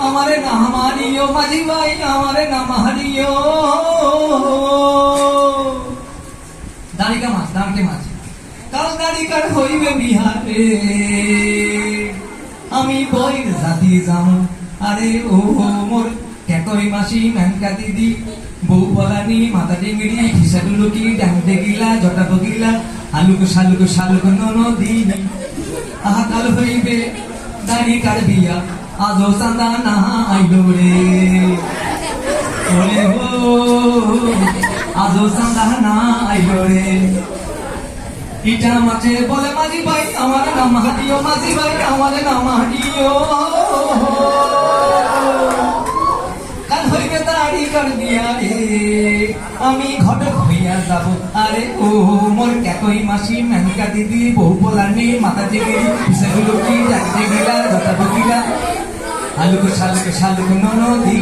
আমারে না মারিও মাঝি ভাই আমারে না মারিও দাঁড়িকা মাছ দাঁড়কে মাছ কাল দাঁড়িকার হইবে বিহারে আমি বইর জাতি যাম আরে ও মোর কেকই মাসি মেনকা দিদি বউ বলানি মাথা ডিঙ্গি হিসাগুলো কি ডাঙতে গিলা জটা বগিলা আলুক শালুক শালুক ননদি আহা কাল হইবে দাঁড়িকার বিয়া আজও চাঁদা না আইলো রে ওরে হো আজও চাঁদা না আইলো রে ইটা মাঝে বলে মাঝি ভাই আমার নাম হাটিও মাঝি ভাই আমার নাম হাটিও কাল হইবে দাঁড়িকার বিয়া রে আমি ঘটক হইয়া যাব আরে ও মোর কেকই মাসি মেনকা দিদি বউ বলানি মাথা জেগে হিসাগুলো কি ডাকতে গেলা জটা বগিলা আলুক শালুক শালুক ননদি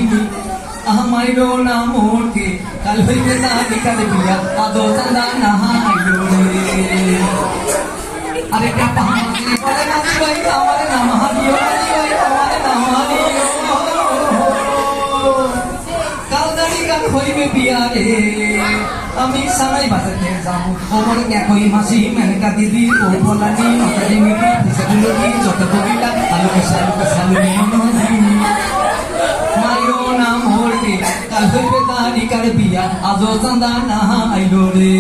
আমাইরো না মোরকে কাল হইবে দাঁড়িকার বিয়া আদো চাঁদা না আইলো রে আরে কাপা মাঝি বলে মাঝি ভাই আমার নাম হারিও মাঝি ভাই আমার নাম হারিও কাল দাঁড়িকার হইবে বিয়া রে আমি সারাই বাজাতে যাবো ওমর কেকই মাসি মেনকা দিদি ও বলানি মাথা ডিঙ্গি হিসাগুলো কি যত বগিলা আলুক শালুক শালুক ননদি মাইরো না মোরকে কাল হইবে দাঁড়িকার বিয়া আজও চাঁদা না আইলো রে।